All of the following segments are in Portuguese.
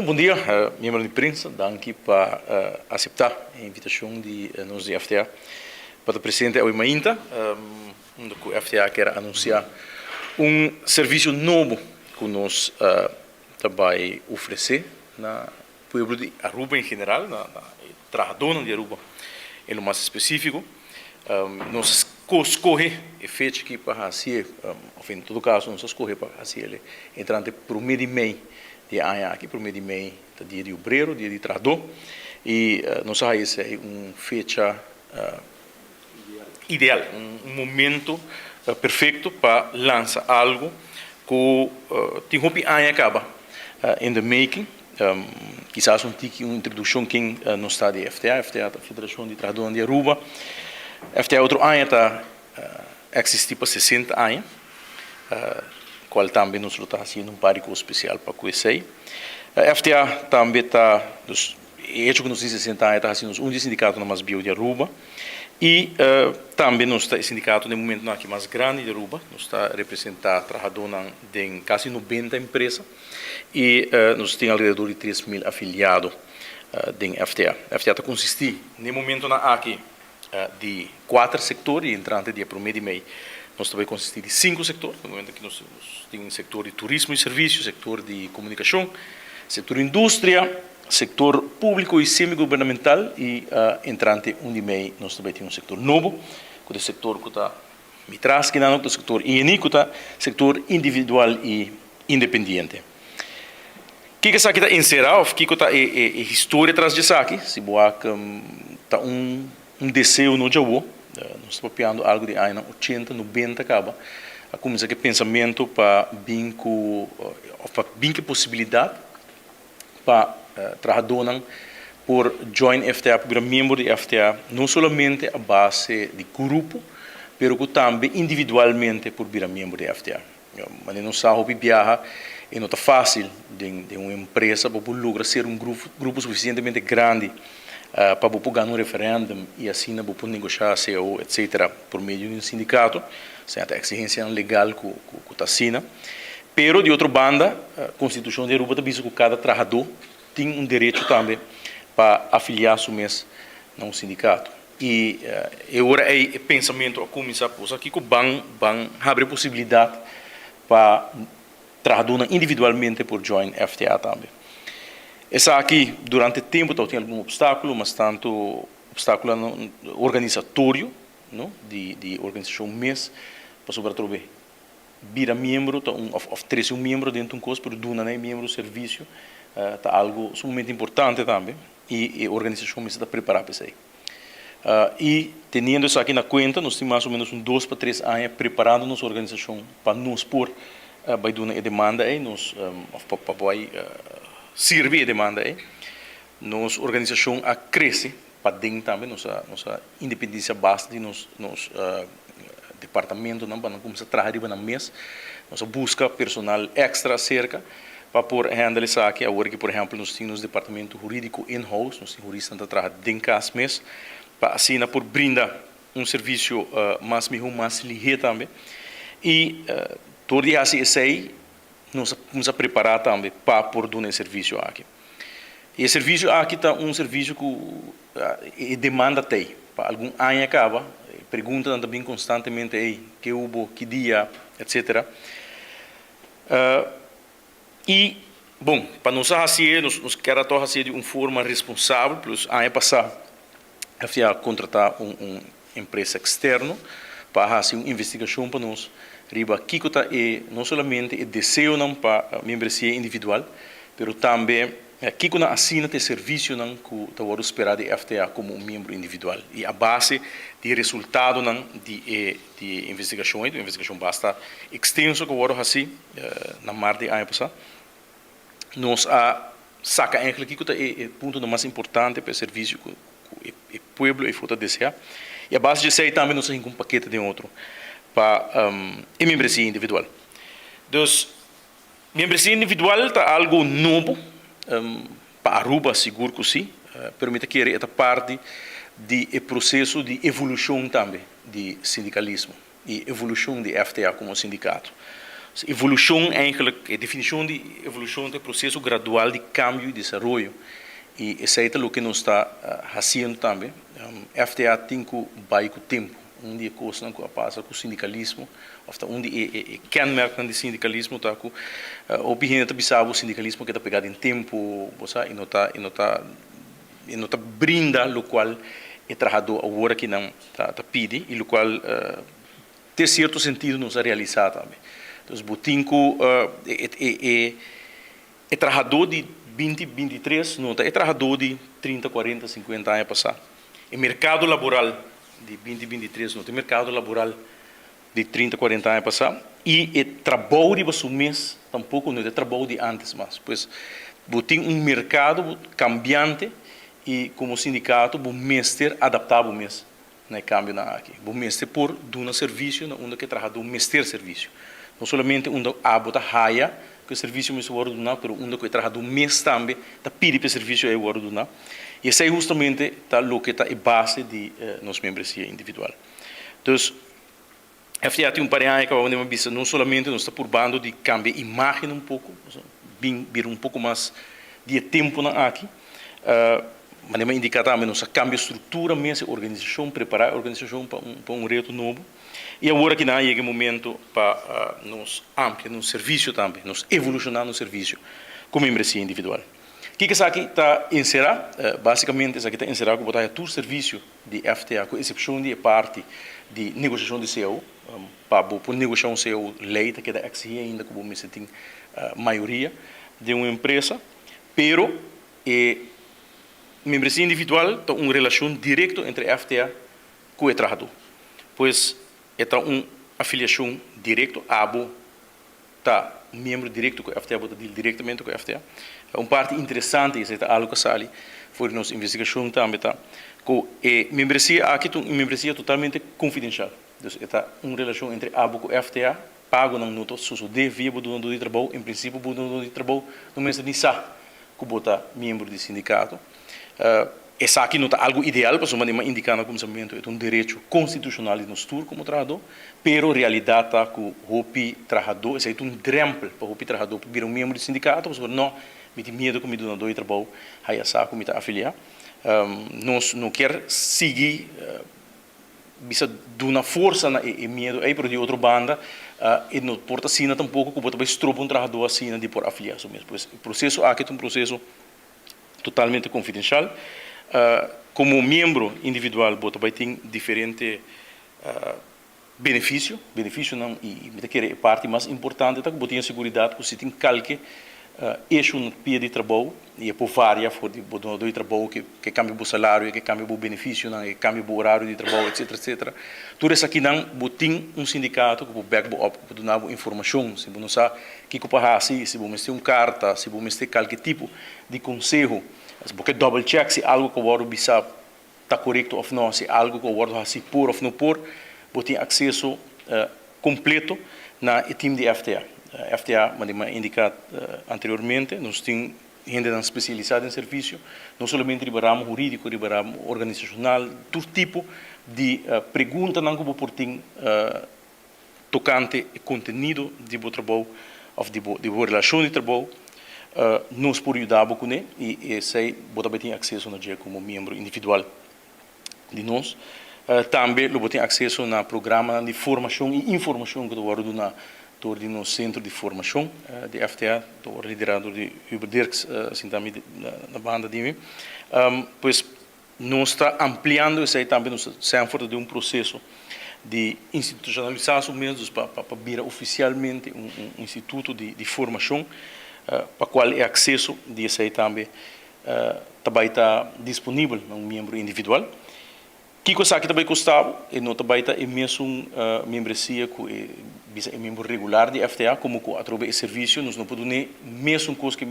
Bom dia, membro de imprensa, danke para aceitar a invitação de nós de FTA para o presidente Eui Mainta, onde o FTA quer anunciar serviço novo que nós também oferecer na povo de Aruba em geral, na trabalhadora de Aruba em mais específico. Nós escolhe efeito que para fazer, em todo caso, nós escolhe para fazer ele entrante por meio de mês de ano aqui, por meio de mês do dia de obreiro, dia de trabalhador, e nós essa é fecha ideal, momento perfeito para lançar algo que tem roupa ano acaba in the making. Quizás uma introdução que não está de FTA, FTA é a Federação de Trabalhadores de Aruba. FTA outro ano está existe para 60 anos, qual também nós está fazendo párico especial para conhecer. FTA também está, hecho que nós 60 anos está fazendo um sindicato na mais bio de Aruba e também nós está sindicato no momento aqui mais grande de Aruba, nós está representando trabalhadores de quase 90 empresas e nós temos alrededor de 3.000 afiliados de FTA. FTA está consiste no momento aqui de 4 setores entrante dia por meio de mês. Nós também consiste de 5 setores, no momento que nós temos setor de turismo e serviços, setor de comunicação, setor de indústria, setor público e semi-governamental e entrante de mês nós também temos setor novo, que é o setor que está me traz que não, o setor INI, que é setor individual e independente. O que isso aqui está encerrado, o que está a história atrás disso aqui, se boa está desejo no Jaú, nós estamos pensando algo de ano 80, 90 acaba, a começar que pensamento para bem que possibilidade para trabalhar por join FTA, para membro de FTA, não somente a base de grupo, mas também individualmente por virar membro de FTA. Mas não sabe viajar e não está fácil de uma empresa para lograr ser grupo suficientemente grande para ganhar um referendo e assim para negociar CEO, etc., por meio de um sindicato, sem a exigência legal que está assinando. Pero, de outra banda, a Constituição de Aruba diz que cada trabalhador tem direito também para afiliar-se a um sindicato. E agora é pensamento a começar por aqui que vão abrir possibilidade para trabalhar individualmente por join FTA também. Essa aqui, durante o tempo, tem algum obstáculo, mas tanto obstáculo organizatório, não? de organização mês, para sobretudo vira membro, oferece membro dentro de um curso, mas não é membro do serviço, está algo sumamente importante também, e a organização mês está preparada para isso aí. E, tendo isso aqui na conta, nós temos mais ou menos 2 para 3 anos preparando nossa organização para nos pôr, vai dar uma demanda aí, servir a demanda aí. Nossa organização cresce para dentro também, nossa independência basta de nos departamento, não para começar a trabalhar na mesa, nossa busca personal extra cerca para por handle isso aqui, agora que por exemplo nós temos departamento jurídico in-house, nós temos juristas que trabalham dentro casa mês, para assim por brindar serviço mais ligeiro também e todo dia assim aí nós vamos a preparar também para por dar serviço aqui. E o serviço aqui está serviço que demanda tem. Para algum ano acaba, perguntam também constantemente aí que houve, que dia, etc. E, bom, para nós fazer, nós queremos fazer de uma forma responsável, plus ano passado, a contratar uma empresa externa para fazer uma investigação para nós. Riba Kikuta não somente o desejo para a membresia individual, mas também Kikuna assina o serviço que está esperado de FTA como membro individual. E a base de resultado de investigação, a investigação basta extenso que eu vou fazer na mar de ano passado, nós saca aquele que é o ponto mais importante para o serviço que o povo e o deseja. E a base de ser também nós temos um paquete de outro para a membresia individual. Então, membresia individual está algo novo para Aruba, seguro que sim, permite que esta parte do processo de evolução também de sindicalismo e evolução de FTA como sindicato. Evolução, eigenlijk, a definição de evolução é o processo gradual de cambio e desenvolvimento. E isso é o que nós está fazendo também. FTA tem que vai com o tempo. Onde a coisa não passa com o sindicalismo, onde é kernmerk do sindicalismo está com o opinião de o sindicalismo que está pegado em tempo, e não está brinda o qual é trabalhador agora que não está pede e o qual tem certo sentido não se realizar também. Então, botinco é trabalhador de 20, 23, não é trabalhador de 30, 40, 50 anos passar. O mercado laboral de 20, 23, não tem mercado laboral de 30, 40 anos passar. E o trabalho de mês tampouco não é trabalho de antes, mas pois tem mercado cambiante e como sindicato, o mestre adaptar o mês, não é cambio na aqui. O mestre por dar serviço, onde que trabalha o mestre serviço. Não somente onde a bota raia que o serviço me suor do na, pero onde que trabalha o mês também, tá pede para serviço é o do na. E esse é justamente tá o que tá a base de nossa membresia individual. Então, FTA tem pareia que vamos dizer não somente nós está por bando de cambiar imagem pouco, vir pouco mais de tempo na aqui, mas nem indicar também nossa cambia estrutura mesmo, organização, preparar a organização para reto novo. E agora que não chega o momento para nos ampliar no serviço também, nos evolucionar no serviço como membresia individual. O que isso aqui está encerrado? Basicamente, isso aqui está encerrado com botar todo o serviço de FTA, com exceção de parte de negociação de CO, para por negociação CO lei, que é exigir ainda como me tem maioria de uma empresa, pero membresia individual tem uma relação direta entre FTA com o trabalhador. Pois é uma afiliação direta, abo tá membro direto com a FTA, bota diretamente com a FTA. É uma parte interessante, isso é algo que sali foi nossa investigação também, tá? Com membresia aqui é uma membresia totalmente confidencial. Então, é uma relação entre abo com a FTA, pago não noto, se devia botar de trabalho, em princípio botar de trabalho, no mês de nisa, que bota membro do sindicato. Essa aqui não está algo ideal, para uma indicando como sabimento é um direito constitucional de nós como trabalhador, pero realidade está com o trabalhador, esse é um exemplo para o trabalhador vir membro do sindicato, mas não me tem medo que me dão dois trabalho, aí essa como está afiliar, nós não quer seguir bisa de uma força na e medo aí por de outra banda e não porta sina tampouco que bota estropo um trabalhador assim de por afiliação mesmo, pois o processo aqui é um processo totalmente confidencial. Como membro individual, você vai ter diferente benefício não e que é a parte mais importante, tá que você tem a segurança que você tem qualquer eixo no pia de trabalho e por várias for de botar do trabalho que cambia o salário, que cambia o benefício, não, que cambia o horário de trabalho, etc. Tudo isso aqui não, você tem um sindicato que você back up, que dá informação, se você não sabe o que você fazer, se você tem uma carta, se você tem qualquer tipo de conselho. Porque double check se algo que o guarda bisa está correto ou não, se algo que o guarda assim por ou não por, você tem acesso completo na time de FTA. FTA, como indicado anteriormente, nós temos gente especializada em serviço, não somente liberamos jurídico, liberamos organizacional, todo tipo de pergunta não que você tem tocante conteúdo de seu trabalho ou de sua relação de trabalho. Nós podemos ajudar com ele e sei você tem acesso na dia como membro individual de nós. Também você tem acesso na programa de formação e informação que eu na no centro de formação de FTA, liderado de Hubert Dirks, assim também na banda de mim. Pois nós está ampliando isso aí também, nós estamos de um processo de institucionalização mesmo para vir oficialmente um instituto de formação para qual é acesso disso aí também está disponível no membro individual. Que coisa que também custava e não também está é mesmo membresia que é membro regular de FTA como que através do serviço nós não podemos nem mesmo coisa que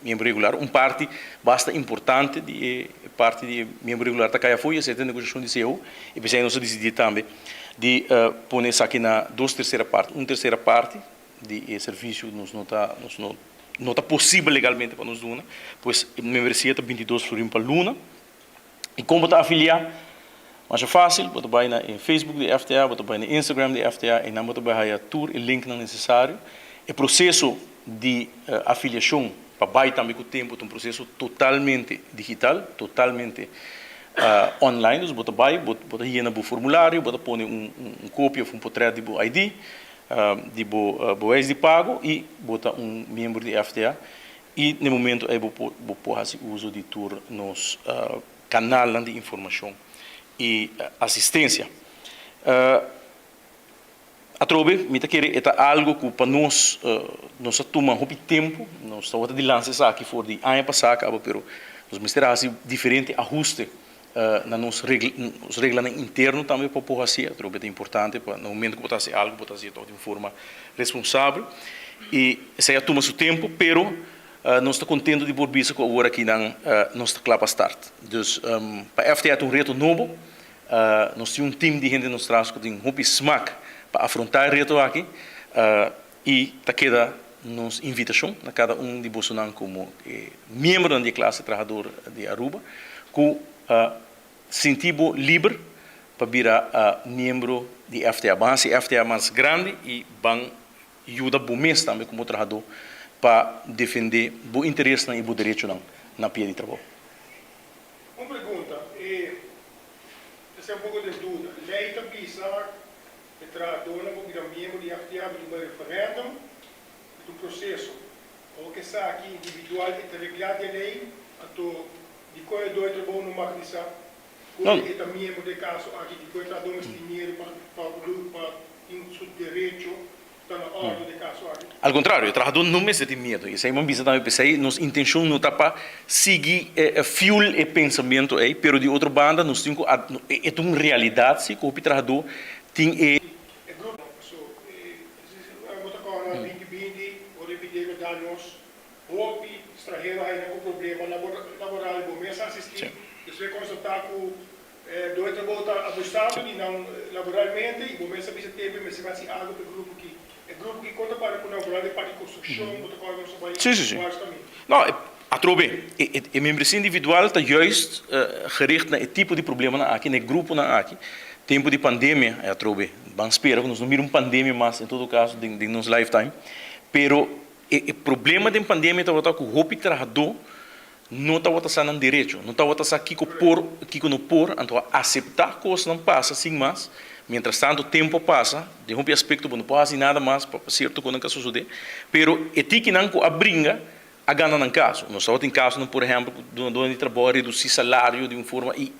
membro regular parte bastante importante de parte de membro regular da caia foi essa negociação de CEO e pensei nós decidir também de pôr isso aqui na terceira parte de serviço não está possível legalmente para nós pois a membresia está 22 florim para Luna e como está afiliar Mas é fácil, você vai na Facebook de FTA, você vai no Instagram de FTA e não você vai a tour e link não necessário. O processo de afiliação para vai também com o tempo, é um processo totalmente digital, totalmente online. Você vai, você llena o formulário, você põe cópia de um portrait de ID, de boés de pago e bota membro de FTA. E no momento eu vou fazer uso de tour nos canal de informação e assistência. A trobe, me querer é algo que para nós toma muito tempo, nós estamos de lançar aqui fora de ano passado, mas nós precisamos diferente ajuste na nossa regra interno também para poder fazer. A trobe é importante para no momento que você fazer algo, você fazer de forma responsável e isso aí toma seu tempo, pero nós estamos contentes de por isso que agora aqui na nossa clapa start. Então, para a FTA é reto novo, nós temos time de gente nos traz que tem muito smack para afrontar o reto aqui e está queda nos invitação a cada de vocês como membro da classe trabalhador de Aruba que sentimos livre para virar membro de FTA. Vão ser FTA mais grande e vão ajudar o mês também como trabalhador para defender o interesse e o direito na pia de trabalho. Uma pergunta, essa é um pouco de dúvida. Lei está pensando que trabalhador não virar membro de FTA de um referendo, de um processo, ou que está aqui individual e regulado de lei, de corredor de trabalho no Macnissa, quando é membro de caso aqui, de corredor de dinheiro para ter seu direito. Al contrário, o trabalhador não tem medo. Isso é uma visão também, pensei, nossa intenção não está para seguir fuel e pensamento, mas de outra banda, nós temos uma realidade que o trabalhador tem. Grupo, agora 2020, o epidemia da nós, o estrangeiro aí com problema laboral, o mês assistir, isso vai constatar que dois trabalhadores abusados e não laboralmente, e o mês assistir teve, mas se vai ser algo para o grupo que grupo que conta para colaborar de parte de construção, sim. Não, a trobe, a membresia individual está juist gericht naar het tipo de problema aqui, no grupo aqui. Tempo de pandemia, a trobe, vamos esperar que nós não viramos pandemia, mas em todo caso, de nosso lifetime. Pero o problema da pandemia está que o roupa trabalhador não está passando no direito, não está passando aqui que não por, então aceitar coisas não passa assim mais. Mientras tanto, o tempo passa, de um aspecto, não pode fazer nada mais para certo quando não sucede, pero que não abringa a gana no caso. Nós estamos em caso, por exemplo, de trabalho, reduzir salário de uma forma e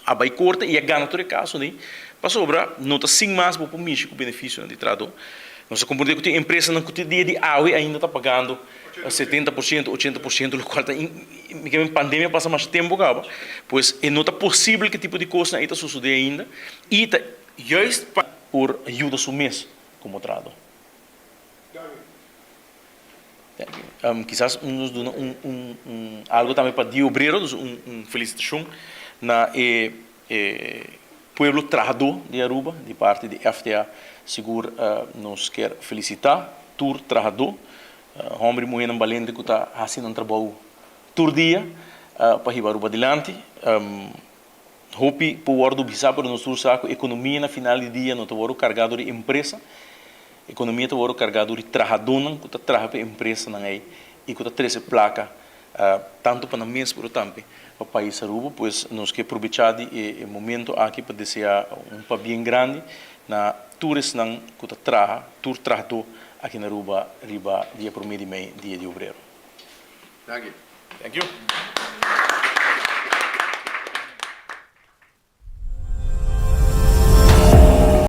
a vai corta e a gana todo caso, né? Para sobrar, não está sem mais para o México o benefício de trabalho. Nós compreendemos que a empresa não tem dia de água ainda está pagando 70%, 80%, o qual em pandemia passa mais tempo, pois não é possível que tipo de coisa aí está sucedendo ainda e juist por ajuda su mês como trabalhador. Quizás nos dá algo também para os obreiros, felicitação na pueblo trabalhador de Aruba, de parte de FTA, seguro nos quer felicitar, tur trabalhador, homem e mulher valente que está fazendo um trabalho todo dia para ir Aruba adiante. Hopi por do bisa por nosso saco economia na final de dia não está carregado de empresa, economia está carregado de trabalhador que está trabalhando para empresa não é e que está trazendo placa tanto para nós por também para o país Aruba, pois nós que aproveitar o momento aqui para desejar para bem grande na turis não que está trabalhador aqui na Aruba riba dia por meio de dia de obreiro. Thank you. Thank you.